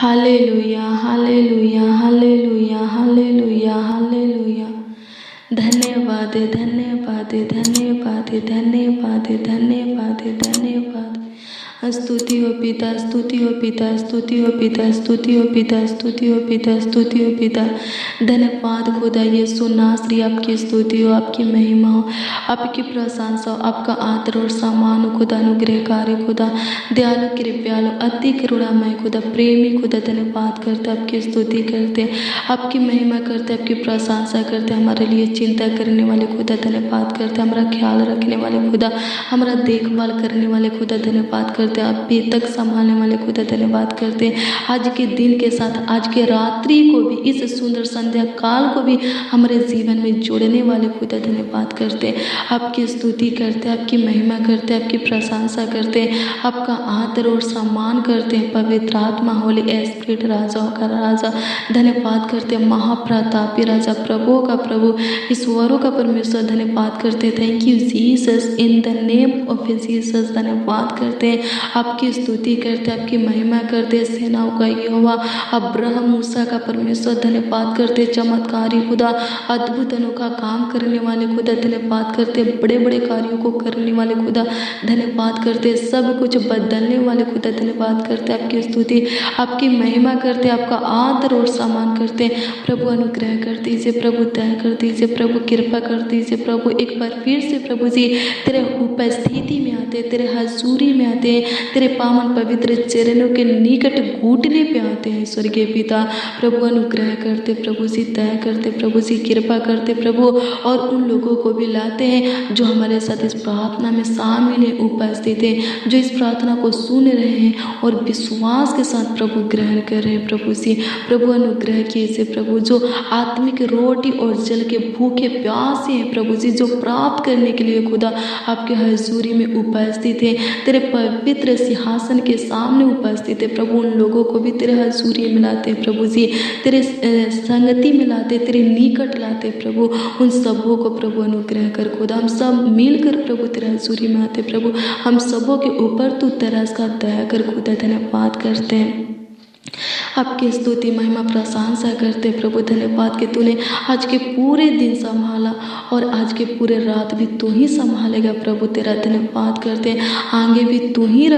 Hallelujah hallelujah hallelujah hallelujah hallelujah. धन्यवाद धन्यवाद धन्यवाद धन्यवाद धन्यवाद धन्यवाद। स्तुति हो पिता, स्तुति हो पिता, स्तुति हो पिता, स्तुति हो पिता, स्तुति हो पिता, स्तुति हो पिता। धन्यवाद खुदा यीशु नासरी, आपकी स्तुति हो, आपकी महिमा हो, आपकी प्रशंसा हो, आपका आदर और सम्मान हो खुदा। अनुग्रहकारी खुदा, दयालु कृपयालु अति करुणामय खुदा, प्रेमी खुदा, धन्यवाद करते, आपकी स्तुति करते, आपकी महिमा करते, आपकी प्रशंसा करते। हमारे लिए चिंता करने वाले खुदा धन्यवाद करते, हमारा ख्याल रखने वाले खुदा, हमारा देखभाल करने वाले खुदा धन्यवाद करते, अभी तक संभालने वाले खुदा धन्यवाद करते। आज के दिन के साथ आज के रात्रि को भी, इस सुंदर संध्या काल को भी हमारे जीवन में जोड़ने वाले खुदा धन्यवाद करते, आपकी स्तुति करते, आपकी महिमा करते, आपकी प्रशंसा करते, आपका आदर और सम्मान करते हैं। पवित्र आत्मा, होली एस्पिरिट, राजाओं का राजा धन्यवाद करते, महाप्रतापी राजा, प्रभु का प्रभु, ईश्वरों का परमेश्वर धन्यवाद करते। Thank you Jesus, in the name of Jesus धन्यवाद करते, आपकी स्तुति करते, आपकी महिमा करते। सेनाओं का यहोवा, अब्राहम मूसा का परमेश्वर धन्यवाद करते, चमत्कारी खुदा, अद्भुत अनोखा काम करने वाले खुदा धन्यवाद करते, बड़े बड़े कार्यों को करने वाले खुदा धन्यवाद करते, सब कुछ बदलने वाले खुदा धन्यवाद करते, आपकी स्तुति आपकी महिमा करते, आपका आदर और सम्मान करते। प्रभु अनुग्रह कर दीजिए, प्रभु दया कर दीजिए, प्रभु कृपा कर दीजिए। प्रभु एक बार फिर से प्रभु जी तेरे उपस्थिति में आते, तेरे हजूरी में आते, तेरे पावन पवित्र चरणों के निकट घुटने पे आते हैं स्वर्गीय पिता। प्रभु अनुग्रह करते, प्रभु जी दया करते, प्रभु जी कृपा करते प्रभु, और उन लोगों को भी लाते हैं जो हमारे साथ इस प्रार्थना में शामिल है, उपस्थित है, जो इस प्रार्थना को सुन रहे हैं और विश्वास के साथ प्रभु ग्रहण कर रहे हैं। प्रभु जी प्रभु अनुग्रह कीजिए प्रभु, जो आत्मिक रोटी और जल के भूखे प्यासे हैं प्रभु जी, जो प्राप्त करने के लिए खुदा आपके हजूरी में उपस्थित है, तेरे पवित्र सिंहासन के सामने उपस्थित है प्रभु, उन लोगों को भी तेरे हजूरी में लाते प्रभु जी, तेरे संगति में लाते, तेरे निकट लाते प्रभु, उन सबों को प्रभु अनुग्रह कर खुदा। हम सब मिलकर प्रभु तेरे हजूरी में आते प्रभु, हम सबों के ऊपर तू तरस का दया कर खुदा। धन्यवाद करते हैं, आपकी स्तुति महिमा प्रशंसा करते प्रभु। धन्यवाद कि तूने आज के पूरे दिन संभाला और आज के पूरे रात भी तू ही संभालेगा प्रभु, तेरा धन्यवाद करते। आगे भी तू ही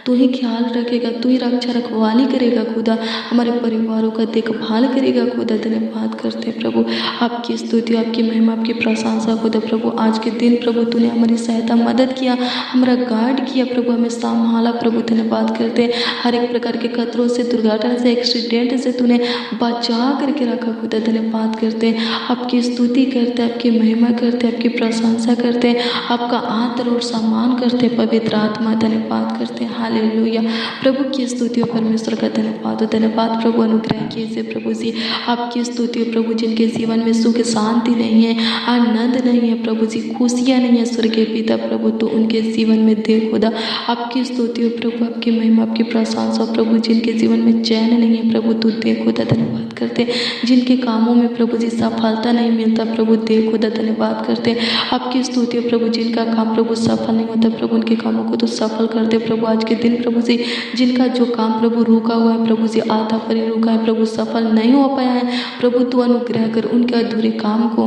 तू ही ख्याल रखेगा, तू ही रक्षा रखवाली करेगा खुदा, हमारे परिवारों का देखभाल करेगा खुदा। धन्यवाद करते प्रभु, आपकी स्तुति आपकी महिमा आपकी प्रशंसा खुदा। प्रभु आज के दिन प्रभु तूने हमारी सहायता मदद किया, हमारा गार्ड किया प्रभु, हमें संभाला प्रभु। धन्यवाद करते, हर एक प्रकार के खतरों से, दुर्घटना से, एक्सीडेंट से तूने बचा करके रखा खुदा। धन्यवाद करते, आपकी स्तुति करते, आपकी महिमा करते, आपकी प्रशंसा करते, आपका आदर और सम्मान करते पवित्र आत्मा। धन्यवाद करते, हालेलुया। प्रभु की स्तुति हो, परमेश्वर का धन्यवाद हो। धन्यवाद प्रभु, अनुग्रह कीजिए प्रभु जी, आपकी स्तुति हो प्रभु, जिनके जीवन में सुख शांति नहीं है, आनंद नहीं है प्रभु जी, खुशियाँ नहीं है स्वर्गीय पिता प्रभु, तो उनके जीवन में दे खुदा। आपकी स्तुति हो प्रभु, आपकी महिमा आपकी प्रशंसा प्रभु, जिनके जीवन में चैन नहीं है प्रभु तू दे खुदा। धन्यवाद करते, जिनके कामों में प्रभु जी सफलता नहीं मिलता प्रभु दे खुदा। धन्यवाद करते, आपकी स्तुति हो प्रभु, जिनका काम प्रभु सफल नहीं होता प्रभु, उनके कामों को तो सफल कर दे प्रभु। आज के दिन प्रभु जी जिनका जो काम प्रभु रुका हुआ है प्रभु जी, आधा पर ही रुका है प्रभु, सफल नहीं हो पाया है प्रभु, तू अनुग्रह कर उनके अधूरे काम को,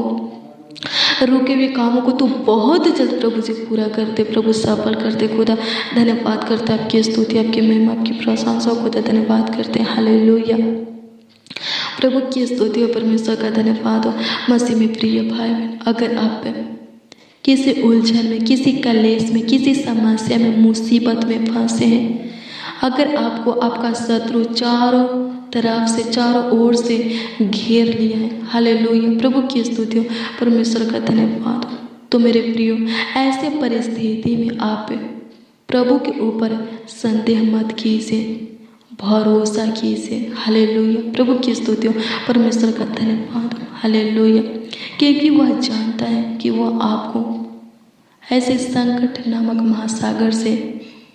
रुके हुए कामों को तू बहुत जल्द प्रभु जी पूरा करते प्रभु, सफल करते खुदा। धन्यवाद करते, आपकी स्तुति आपकी महिमा आपकी प्रशंसा खुदा। धन्यवाद करते, हालेलुया। प्रभु की स्तुति हो, परमेश्वर का धन्यवाद हो। मसीह में प्रिय भाई बहन, अगर आप किसी उलझन में, किसी कलेश में, किसी समस्या में, मुसीबत में फंसे हैं, अगर आपको आपका शत्रु चारों तरफ से, चारों ओर से घेर लिया है, हालेलुया। प्रभु की स्तुति हो, परमेश्वर का धन्यवाद हो। तो मेरे प्रियो, ऐसे परिस्थिति में आप प्रभु के ऊपर संदेह मत कीजिए, भरोसा कीजिए, हालेलुया। प्रभु की स्तुति हो, परमेश्वर का धन्यवाद हो, हालेलुया, क्योंकि वह जानता है कि वह आपको ऐसे संकट नामक महासागर से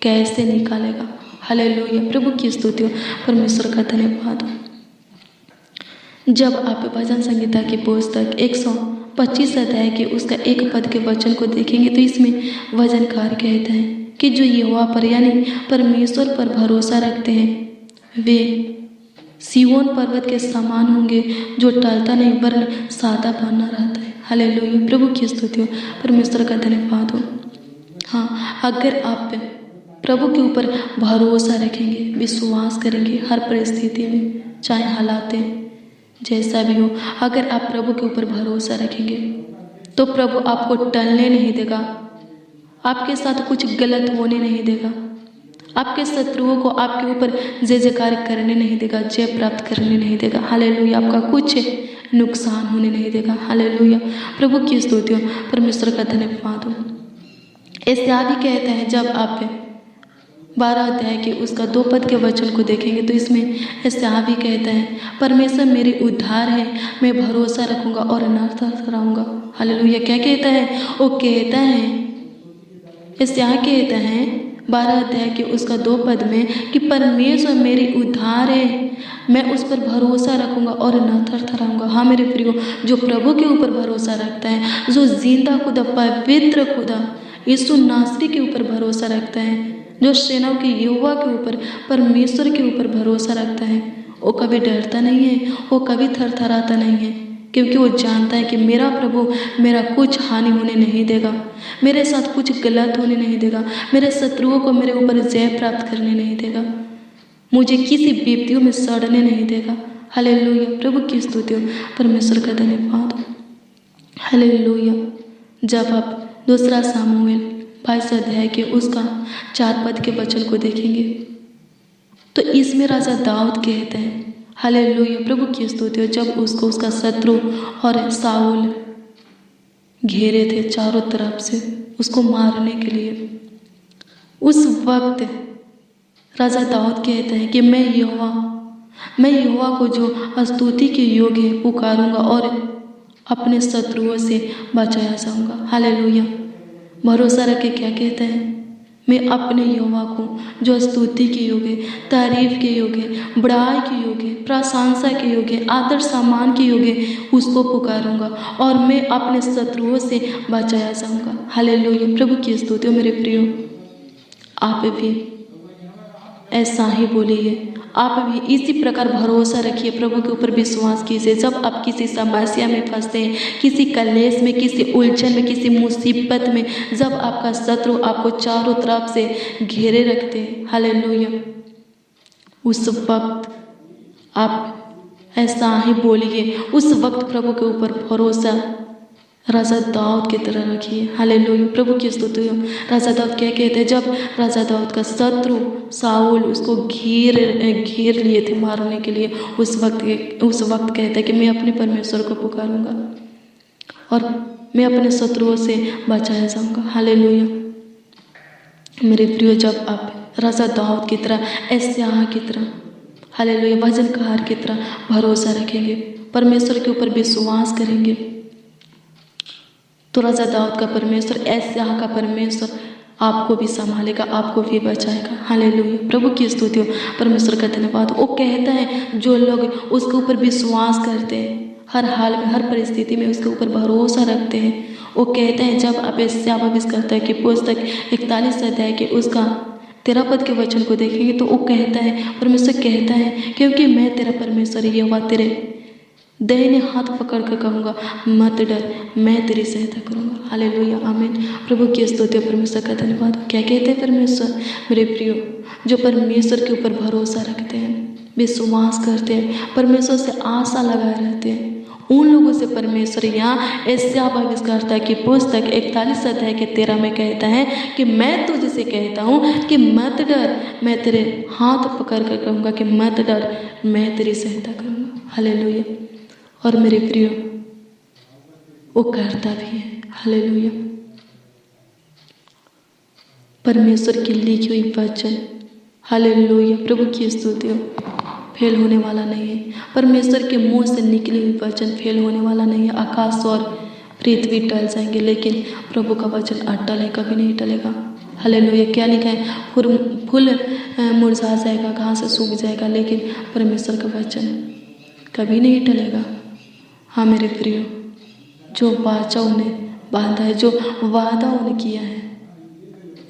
कैसे निकालेगा, हालेलुया। प्रभु की स्तुति हो, परमेश्वर का धन्यवाद हो। जब आप भजन संहिता की पुस्तक 125 अध्याय के उसका एक पद के वचन को देखेंगे तो इसमें भजनकार कहते हैं कि जो यहोवा पर यानी परमेश्वर पर भरोसा रखते हैं वे सिय्योन पर्वत के समान होंगे जो टलता नहीं वरन सादा बना रहता है। हालेलुया, प्रभु की स्तुति हो, परमेश्वर का धन्यवाद हो। हाँ, अगर आप प्रभु के ऊपर भरोसा रखेंगे, विश्वास करेंगे हर परिस्थिति में, चाहे हालात जैसा भी हो, अगर आप प्रभु के ऊपर भरोसा रखेंगे तो प्रभु आपको टलने नहीं देगा, आपके साथ कुछ गलत होने नहीं देगा, आपके शत्रुओं को आपके ऊपर जय जयकार करने नहीं देगा, जय प्राप्त करने नहीं देगा। हालेलुया, आपका कुछ नुकसान होने नहीं देगा। हालेलुया, प्रभु की स्तुति हो, परमेश्वर का धन्यवाद हो। यशायाह भी कहता है, जब आप 12 अध्याय के उसका 2 पद के वचन को देखेंगे तो इसमें यशायाह भी कहता है, परमेश्वर मेरे उद्धार है, मैं भरोसा रखूंगा और न थरथराऊंगा। हालेलुया, क्या कहता है? वो कहता है, यशायाह कहता है 12 अध्याय के उसका 2 पद में कि परमेश्वर मेरी उद्धार है, मैं उस पर भरोसा रखूंगा और न थरथराऊंगा। हाँ मेरे प्रियो, जो प्रभु के ऊपर भरोसा रखता है, जो जिंदा खुदा, पवित्र खुदा यीशु नासरी के ऊपर भरोसा रखता है, जो सेनाओं के यहोवा के ऊपर, परमेश्वर के ऊपर भरोसा रखता है, वो कभी डरता नहीं है, वो कभी थरथराता नहीं है, क्योंकि वो जानता है कि मेरा प्रभु मेरा कुछ हानि होने नहीं देगा, मेरे साथ कुछ गलत होने नहीं देगा, मेरे शत्रुओं को मेरे ऊपर जय प्राप्त करने नहीं देगा, मुझे किसी विपत्तियों में सड़ने नहीं देगा। हालेलुया, प्रभु की स्तुति हो, परमेश्वर का धन्यवाद हो। हालेलुया, जब आप 2 सामुएल 22 अध्याय के उसका 4 पद के वचन को देखेंगे तो इसमें राजा दाऊद कहते हैं, हालेलुया, प्रभु की स्तुति हो, जब उसको उसका शत्रु और साउल घेरे थे चारों तरफ से उसको मारने के लिए, उस वक्त राजा दाऊद कहते हैं कि मैं यहोवा को जो स्तुति के योग्य है पुकारूंगा और अपने शत्रुओं से बचाया जाऊंगा। हालेलुया, भरोसा रखे क्या कहते हैं? मैं अपने यहोवा को जो स्तुति के योग्य, तारीफ के योग्य, बड़ाई के योग्य, प्रशंसा के योग्य, आदर सम्मान के योग्य उसको पुकारूंगा और मैं अपने शत्रुओं से बचाया जाऊंगा। हालेलुया, प्रभु की स्तुति हो। मेरे प्रियो, आप भी ऐसा ही बोलिए, आप भी इसी प्रकार भरोसा रखिए, प्रभु के ऊपर विश्वास कीजिए। जब आप किसी समस्या में फंसते हैं, किसी कलेश में, किसी उलझन में, किसी मुसीबत में, जब आपका शत्रु आपको चारों तरफ से घेरे रखते हैं, हालेलुया, उस वक्त आप ऐसा ही बोलिए, उस वक्त प्रभु के ऊपर भरोसा राजा दाऊद की तरह रखिए। हालेलुया, प्रभु की स्तुति हो। राजा दाऊद क्या कहते हैं? जब राजा दाऊद का शत्रु साउल उसको घेर लिए थे मारने के लिए, उस वक्त कहता है कि मैं अपने परमेश्वर को पुकारूंगा और मैं अपने शत्रुओं से बचाया जाऊंगा। हालेलुया, मेरे प्रियो, जब आप राजा दाऊद की तरह, यशायाह की तरह, हालेलुया, भजनकार की तरह भरोसा रखेंगे, परमेश्वर के ऊपर विश्वास करेंगे, तो राजा दाऊद का परमेश्वर, यशायाह का परमेश्वर आपको भी संभालेगा, आपको भी बचाएगा। हालेलुया, प्रभु की स्तुति हो, परमेश्वर का धन्यवाद। वो कहता है, जो लोग उसके ऊपर विश्वास करते हैं, हर हाल में, हर परिस्थिति में उसके ऊपर भरोसा रखते हैं, वो कहते हैं, जब आप यशायाह 22 की पुस्तक 41 अध्याय के उसका 13 पद के वचन को देखेंगे तो वो कहता है, परमेश्वर कहता है, क्योंकि मैं तेरा परमेश्वर यहोवा तेरे दाहिने हाथ पकड़ कर कहूँगा, मत डर, मैं तेरी सहायता करूँगा। हालेलुया, आमीन, प्रभु की स्तुति, परमेश्वर का धन्यवाद। क्या कहते हैं परमेश्वर? मेरे प्रियो, जो परमेश्वर के ऊपर भरोसा रखते हैं, विश्वास करते हैं, परमेश्वर से आशा लगाए रहते हैं, उन लोगों से परमेश्वर यहाँ यशायाह भविष्यद्वक्ता की पुस्तक 41 अध्याय के 13 में कहता है कि मैं तुझसे कहता हूँ कि मत डर, मैं तेरे हाथ पकड़ कर कहूँगा कि मत डर, मैं तेरी सहायता करूँगा। हालेलुया, और मेरे प्रियो, वो करता भी है। हालेलुया, परमेश्वर की लिखी हुई वचन, हालेलुया, प्रभु की स्तुति हो, फेल होने वाला नहीं है। परमेश्वर के मुंह से निकली हुई वचन फेल होने वाला नहीं है। आकाश और पृथ्वी टल जाएंगे, लेकिन प्रभु का वचन अटल है, कभी नहीं टलेगा। हालेलुया, क्या लिखा है? फूल मुरझा जाएगा, घास सूख जाएगा, लेकिन परमेश्वर का वचन कभी नहीं टलेगा। हाँ मेरे प्रियो, जो वाचा उन्हें बांधा है, जो वादा उन्हें किया है,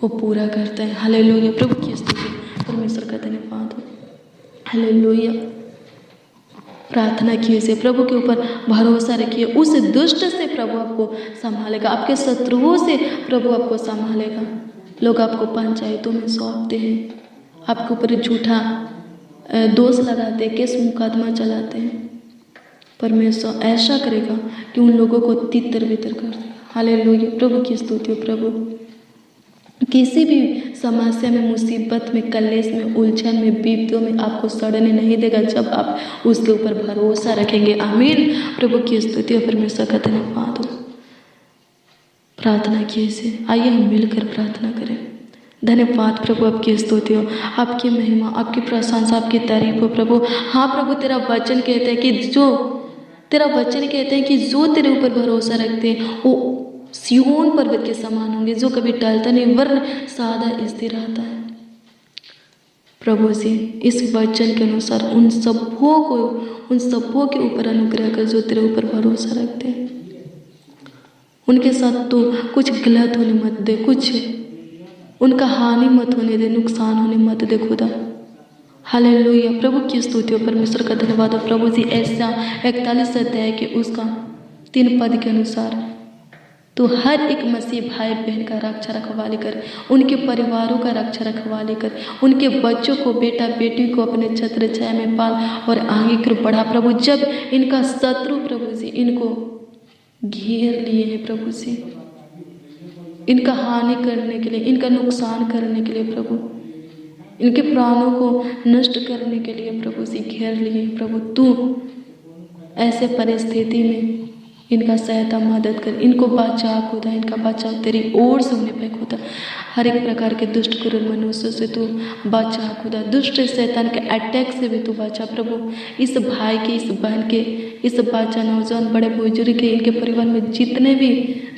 वो पूरा करता है। हालेलुया, प्रभु की स्तुति, परमेश्वर का धन्यवाद हो। हालेलुया। प्रार्थना कीजिए, प्रभु के ऊपर भरोसा रखिए। उस दुष्ट से प्रभु आपको संभालेगा, आपके शत्रुओं से प्रभु आपको संभालेगा। लोग आपको पंचायतों में सौंपते हैं, आपके ऊपर झूठा दोष लगाते हैं, केस मुकदमा चलाते हैं। परमेश्वर ऐसा करेगा कि उन लोगों को तितर बितर कर देगा। हालेलुया। प्रभु की स्तुति हो। प्रभु किसी भी समस्या में, मुसीबत में, कलेश में, उलझन में, विपदों में आपको सड़ने नहीं देगा जब आप उसके ऊपर भरोसा रखेंगे। आमीन। प्रभु की स्तुति हो। परमेश्वर का धन्यवाद हो। प्रार्थना कीजिए, आइए हम मिलकर प्रार्थना करें। धन्यवाद प्रभु, आपकी स्तुति हो, आपकी महिमा, आपकी प्रशंसा, आपकी तारीफ हो प्रभु। हाँ प्रभु, तेरा वचन कहते हैं कि जो तेरे ऊपर भरोसा रखते हैं वो सिय्योन पर्वत के समान होंगे, जो कभी टलता नहीं वरन सदा स्थिर रहता है। प्रभु जी, इस वचन के अनुसार उन सबों के ऊपर अनुग्रह कर जो तेरे ऊपर भरोसा रखते हैं। उनके साथ तो कुछ गलत होने मत दे, कुछ उनका हानि मत होने दे, नुकसान होने मत दे खुदा। हालेलुया। प्रभु की स्तुति हो। परमेश्वर का धन्यवाद हो। प्रभु जी, ऐसा 41 अध्याय के उसका 3 पद के अनुसार तो हर एक मसीह भाई बहन का रक्षा रखवाली कर, उनके परिवारों का रक्षा रखवाली कर, उनके बच्चों को, बेटा बेटी को अपने छत्र छाया में पाल और आगे कर बढ़ा प्रभु। जब इनका शत्रु प्रभु जी इनको घेर लिए हैं प्रभु जी, इनका हानि करने के लिए, इनका नुकसान करने के लिए प्रभु, इनके प्राणों को नष्ट करने के लिए प्रभु जी घेर लिए प्रभु, तू ऐसे परिस्थिति में इनका सहायता मदद कर, इनको बचा खुदा, इनका बचाव तेरी ओर से होने पाए खुदा। हर एक प्रकार के दुष्ट क्रूर मनुष्य से तू बचा खुदा, दुष्ट शैतान के अटैक से भी तू बचा प्रभु। इस भाई के, इस बहन के, इस बच्चा, नौजवान, बड़े बुजुर्ग के, इनके परिवार में जितने भी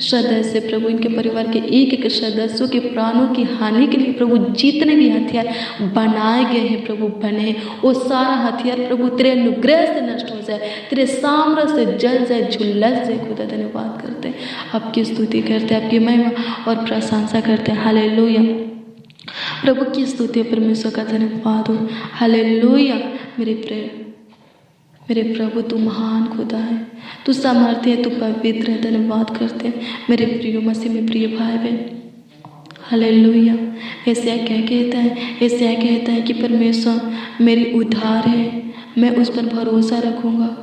सदस्य प्रभु, इनके परिवार के एक एक सदस्यों के प्राणों की हानि के लिए प्रभु जितने भी हथियार बनाए गए हैं प्रभु, बने हैं, वो सारा हथियार प्रभु तेरे अनुग्रह से नष्ट हो जाए, तेरे सामने से जल जाए, झुलस जाए खुदा। धन्यवाद करते हैं, आपकी स्तुति करते हैं, आपकी महिमा और प्रशंसा करते हैं। हालेलुया। प्रभु की स्तुति, परमेश्वर का धन्यवाद हो। हालेलुया। मेरे प्रभु, तू महान खुदा है, तू सामर्थ्य है, तू पवित्र है। धन्यवाद करते हैं मेरे प्रिय मसीह में प्रिय भाई बहन। हालेलुया। ऐसा क्या कहता है कि परमेश्वर मेरी उद्धार है, मैं उस पर भरोसा रखूँगा,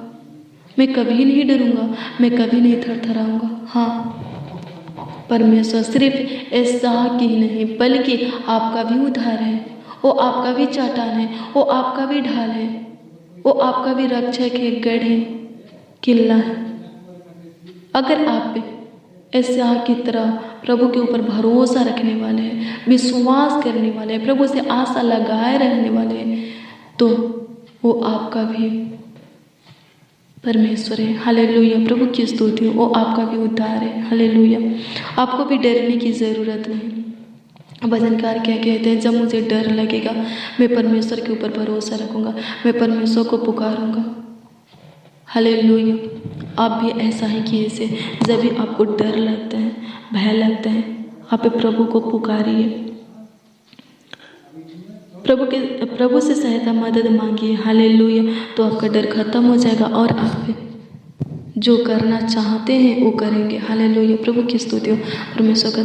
मैं कभी नहीं डरूँगा, मैं कभी नहीं थरथराऊँगा। हाँ परमेश्वर सिर्फ ऐसा ही नहीं बल्कि आपका भी उद्धार है, वो आपका भी चट्टान है, वो आपका भी ढाल है, वो आपका भी रक्षक है, गढ़ है, किला है। अगर आप ऐसा की तरह प्रभु के ऊपर भरोसा रखने वाले हैं, विश्वास करने वाले हैं, प्रभु से आशा लगाए रहने वाले हैं, तो वो आपका भी परमेश्वर है। हालेलुया। प्रभु की स्तुति हो, वो आपका भी उद्धार है। हालेलुया। आपको भी डरने की ज़रूरत नहीं। भजनकार क्या कहते हैं, जब मुझे डर लगेगा मैं परमेश्वर के ऊपर भरोसा रखूँगा, मैं परमेश्वर को पुकारूँगा। हालेलुया। आप भी ऐसा ही कीजिए, जब भी आपको डर लगता है, भय लगता है, आप प्रभु को पुकारिए, प्रभु से सहायता मदद मांगिए। हालेलुया। तो आपका डर खत्म हो जाएगा और आप जो करना चाहते हैं वो करेंगे। हालेलुया। प्रभु की स्तुति हो, परमेश्वर का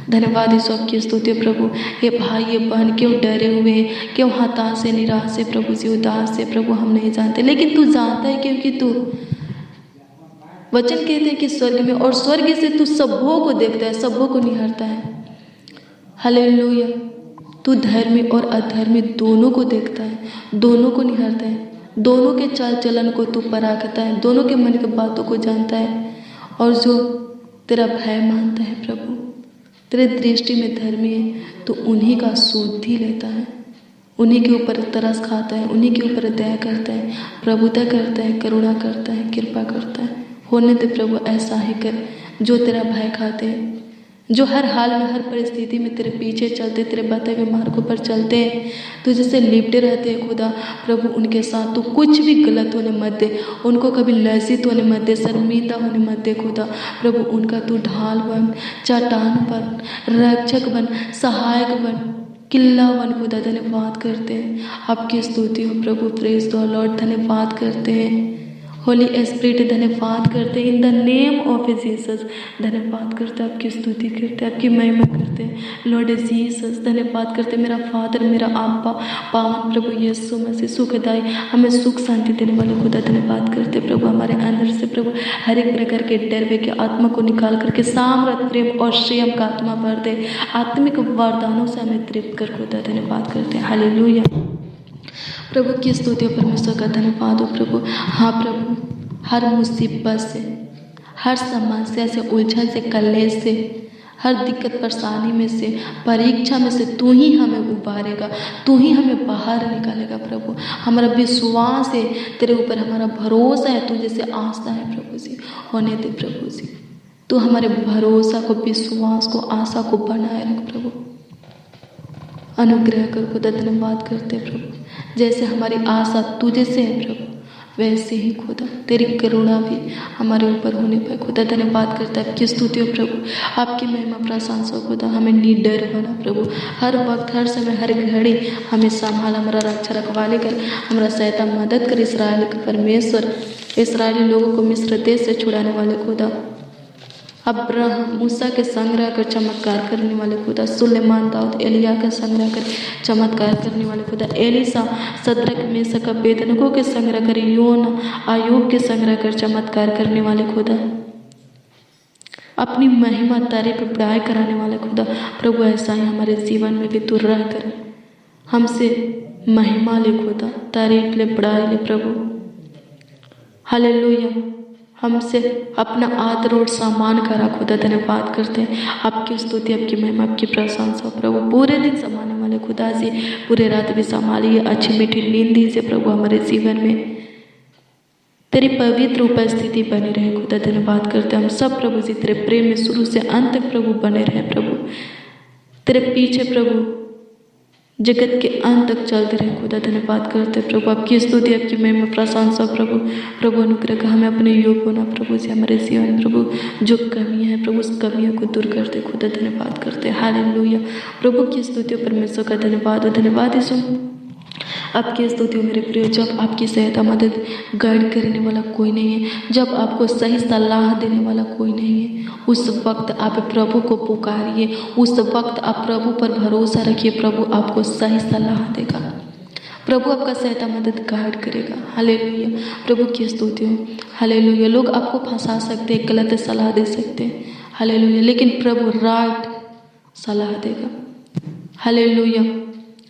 धन्यवाद ईश्वर की स्तुति हो। प्रभु, ये भाई ये बहन क्यों डरे हुए हैं, क्यों हताश है, निराश है प्रभु जी, उदास है प्रभु, हम नहीं जानते, लेकिन तू जानता है, क्योंकि तू वचन कहते हैं कि स्वर्ग में और स्वर्ग से तू सबों को देखता है, सबों को निहारता है। हालेलुया। तू धर्मी और अधर्मी दोनों को देखता है, दोनों को निहारता है, दोनों के चाल चलन को तू पराखता है, दोनों के मन की बातों को जानता है। और जो तेरा भय मानता है प्रभु, तेरे दृष्टि में धर्मी है, तो उन्हीं का शुद्धि लेता है, उन्हीं के ऊपर तरस खाता है, उन्हीं के ऊपर दया करता है, प्रभुता करता है, करुणा करता है, कृपा करता है। होने दे प्रभु, ऐसा ही कर जो तेरा भय खाते हैं, जो हर हाल में, हर परिस्थिति में तेरे पीछे चलते, तेरे बताए हुए मार्गों पर चलते हैं, तुझे से लिपटे रहते हैं खुदा। प्रभु उनके साथ तू कुछ भी गलत होने मत दे, उनको कभी लज्जित होने मत दे, शर्मिंदा होने मत दे खुदा। प्रभु उनका तू ढाल बन, चट्टान बन, रक्षक बन, सहायक बन। किल्लावन खुदा धन्यवाद करते हैं, आपकी स्तुति हो प्रभु। प्रेज द लॉर्ड, धन्यवाद करते हैं। होली स्पिरिट धन्यवाद करते हैं, in the name of Jesus धन्यवाद करते हैं, आपकी स्तुति करते हैं, आपकी महिमा करते हैं लॉर्ड जीसस। धन्यवाद करते हैं मेरा फादर, मेरा आबा पावन प्रभु यीशु मसीह सुखदाई, हमें सुख शांति देने वाले खुदा धन्यवाद करते हैं प्रभु। हमारे अंदर से प्रभु हर एक प्रकार के डर वे के आत्मा को निकाल करके सामर्थ प्रेम और संयम का आत्मा भर दे। आत्मिक वरदानों से हमें तृप्त कर खुदा धन्यवाद करते हैं। हालेलुया प्रभु की स्तुति परमेश्वर का धन्यवाद हो प्रभु। हाँ प्रभु, हर मुसीबत से, हर समस्या से, उलझन से, कलेश से, हर दिक्कत परेशानी में से, परीक्षा में से तू ही हमें उबारेगा, तू ही हमें बाहर निकालेगा प्रभु। हमारा विश्वास है तेरे ऊपर, हमारा भरोसा है, तुझे से आस्था है प्रभु जी। होने दे प्रभु जी, तू हमारे भरोसा को, विश्वास को, आशा को बनाए रख प्रभु। अनुग्रह कर खुदा, धन्यवाद करते प्रभु। जैसे हमारी आशा तुझे से है प्रभु, वैसे ही खुदा तेरी करुणा भी हमारे ऊपर होने पर खुदा धन्यवाद करता है। आपकी स्तुति हो प्रभु, आपकी महिमा प्रशंसा खुदा। हमें निडर बना प्रभु, हर वक्त, हर समय, हर घड़ी हमें संभाल, हमारा रक्षा रखवाले कर, हमारा सहायता मदद कर। इस्राएल के परमेश्वर, इस्राएली लोगों को मिस्र देश से छुड़ाने वाले खुदा, अब्राहम मूसा के संग्रह कर चमत्कार करने वाले खुदा, सुलेमान दाऊद एलिया का संग्रह कर चमत्कार करने वाले खुदा, एलिसा सद्रक मेशक अबेदनगो के संग्रह कर, योना आयूब के संग्रह कर चमत्कार करने वाले खुदा, अपनी महिमा तारीफ बढ़ाई कराने वाले खुदा प्रभु। ऐसा ही हमारे जीवन में भी तू रह कर हमसे महिमा ले खुदा, तारीफ ले, बढ़ाई ले प्रभु। हालेलुया, हमसे अपना आदर और सम्मान करा खुदा, धन्यवाद करते हैं। आपकी स्तुति, आपकी महिमा, आपकी प्रशंसा प्रभु। पूरे दिन संभालने वाले खुदा जी, पूरे रात भी संभालिए, अच्छी मीठी नींद दीजिए प्रभु। हमारे जीवन में तेरी पवित्र उपस्थिति बनी रहे खुदा, धन्यवाद करते हैं हम सब प्रभु जी। तेरे प्रेम में शुरू से अंत तक प्रभु बने रहे प्रभु, तेरे पीछे प्रभु जगत के अंत तक चलते रहे खुदा, धन्यवाद करते प्रभु। आपकी स्तुति, आपकी महिमा, प्रशंसा प्रभु। प्रभु अनुग्रह का हमें अपने योग होना प्रभु जी, हमारे जीवन प्रभु जो कमियां हैं प्रभु, उस कमियों को दूर करते खुदा, धन्यवाद करते। हालेलुया प्रभु की स्तुति परमेश्वर का धन्यवाद हो, धन्यवाद यीशु। आपकी स्तुति हो मेरे प्रिय। जब आपकी सहायता मदद गाइड करने वाला कोई नहीं है, जब आपको सही सलाह देने वाला कोई नहीं है, उस वक्त आप प्रभु को पुकारिए, उस वक्त आप प्रभु पर भरोसा रखिए, प्रभु आपको सही सलाह देगा, प्रभु आपका सहायता मदद गाइड करेगा। हालेलुया प्रभु की स्तुति हो। हालेलुया, लोग आपको फंसा सकते हैं, गलत सलाह दे सकते हैं, हालेलुया, लेकिन प्रभु राइट सलाह देगा। हालेलुया,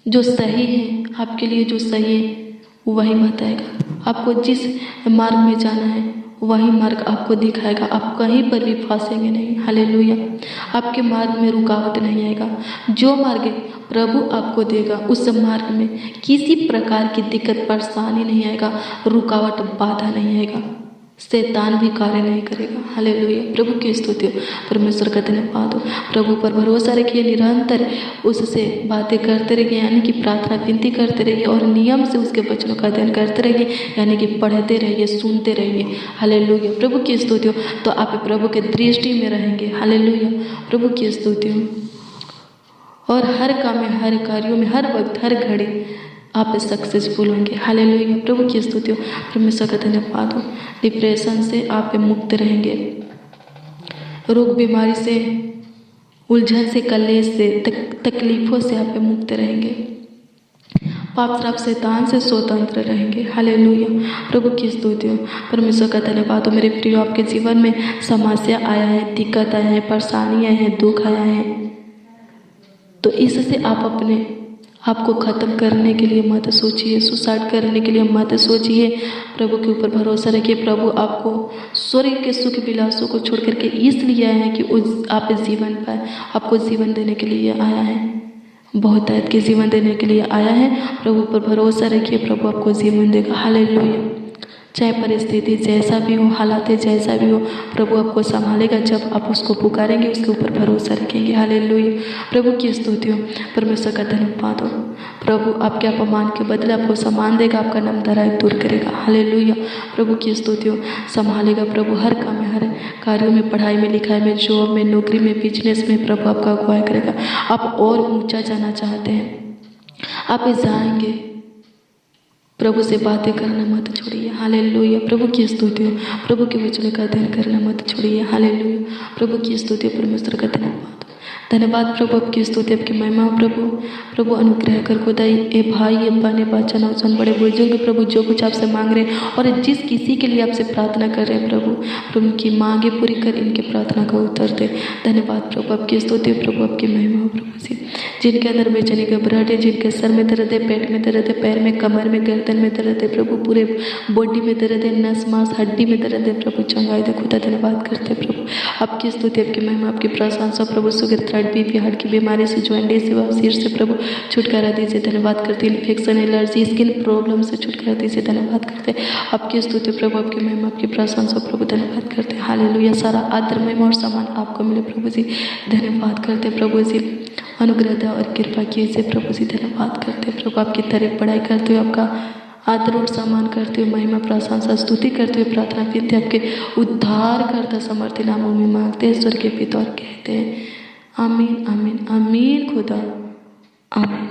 जो सही है आपके लिए, जो सही है वही बताएगा। आपको जिस मार्ग में जाना है वही मार्ग आपको दिखाएगा, आप कहीं पर भी फंसेंगे नहीं। हालेलुया, आपके मार्ग में रुकावट नहीं आएगा। जो मार्ग प्रभु आपको देगा उस मार्ग में किसी प्रकार की दिक्कत परेशानी नहीं आएगा, रुकावट बाधा नहीं आएगा, शैतान भी कार्य नहीं करेगा। हालेलुया प्रभु की स्तुति हो, परमेश्वर का धन्यवाद हो। प्रभु पर भरोसा रखिए, निरंतर उससे बातें करते रहिए, यानी कि प्रार्थना विनती करते रहिए और नियम से उसके वचनों का अध्ययन करते रहिए, यानी कि पढ़ते रहिए, सुनते रहिए। हालेलुया प्रभु की स्तुति हो, तो आप प्रभु के दृष्टि में रहेंगे। हालेलुया प्रभु की स्तुति हो। और हर काम में, हर कार्यों में, हर वक्त, हर घड़ी आप सक्सेसफुल होंगे। हालेलुया प्रभु की स्तुति हो, परमेश्वर का धन्यवाद हो। डिप्रेशन से आप मुक्त रहेंगे, रोग बीमारी से, उलझन से, कलेश से, तकलीफों से आप मुक्त रहेंगे, पाप श्राप शैतान से स्वतंत्र रहेंगे। हालेलुया प्रभु की स्तुति हो, परमेश्वर का धन्यवाद हो। मेरे प्रिय, आपके जीवन में समस्या आया है, दिक्कत आया है, परेशानी आया है, दुख आया है, तो इससे आप अपने आपको ख़त्म करने के लिए मत सोचिए, सुसाइड करने के लिए मत सोचिए। प्रभु के ऊपर भरोसा रखिए। प्रभु आपको स्वर्ग के सुख विलासों को छोड़ करके इसलिए आए हैं कि आप जीवन पाए, आपको जीवन देने के लिए आया है, बहुतायत के जीवन देने के लिए आया है। प्रभु पर भरोसा रखिए, प्रभु आपको जीवन देगा। हालेलुया चाहे परिस्थिति जैसा भी हो, हालात जैसा भी हो, प्रभु आपको संभालेगा जब आप उसको पुकारेंगे, उसके ऊपर भरोसा रखेंगे। हालेलुया। प्रभु की स्तुति हो, परमेश्वर का धन्यवाद हो। प्रभु आपके अपमान के बदले आपको सम्मान देगा, आपका नाम धराई दूर करेगा। हालेलुया। प्रभु की स्तुति हो, संभालेगा प्रभु हर काम में, हर कार्यों में, पढ़ाई में, लिखाई में, जॉब में, नौकरी में, बिजनेस में प्रभु आपका अगुवाई करेगा। आप और ऊंचा जाना चाहते हैं, आप जाएंगे। प्रभु से बातें करना मत छोड़िए। हालेलुया। प्रभु की स्तुति हो, प्रभु के वचनों का अध्ययन करना मत छोड़िए। हालेलुया। प्रभु की स्तुति, परमेश्वर का धन्यवाद। धन्यवाद प्रभु, आपकी स्तुति, आपकी महिमा हो प्रभु। प्रभु अनुग्रह कर खुदाई ए भाई, ए बहने, बच्चा, नौजवान, बड़े बुजुर्ग प्रभु जो कुछ आपसे मांग रहे हैं और जिस किसी के लिए आपसे प्रार्थना कर रहे हैं प्रभु की मांगे पूरी कर, इनके प्रार्थना का उत्तर दे। धन्यवाद प्रभु, आपकी स्तुति प्रभु, आपकी महिमा हो प्रभु जी। जिनके अंदर बेचैनी घबराहट है, जिनके सर में दर्द है, पेट में दर्द है, पैर में, कमर में, गर्दन में दर्द है प्रभु, पूरे बॉडी में दर्द है, नस मांस हड्डी में दर्द है प्रभु, चंगाई दे खुदा। धन्यवाद करते प्रभु, आपकी स्तुति, आपकी महिमा, आपकी प्रशंसा प्रभु। शुगर, थर्ड बीपी, हार्ट की बीमारी से, जॉइंटिस से, सिर से प्रभु छुटकारा दीजिए। धन्यवाद करते, इन्फेक्शन, एलर्जी, स्किन प्रॉब्लम से छुटकारा दीजिए। धन्यवाद करते, आपकी स्तुति प्रभु, आपकी महिमा, आपकी प्रशंसा प्रभु। धन्यवाद करते, हालेलुया। सारा आदर, महिमा और सम्मान आपको मिले प्रभु जी। धन्यवाद करते प्रभु जी, अनुग्रह और कृपा कीजिए प्रभु जी। धन्यवाद करते प्रभु, आपकी तारीफ बढ़ाई करते हुए, आपका आदर और सम्मान करते हुए, महिमा प्रशंसा स्तुति करते हुए, प्रार्थना विनती आपके उद्धार करता समर्थी नामों में मांगते हैं, स्वर्ग के पिता और कहते हैं आमीन, आमीन, आमीन खुदा, आमीन।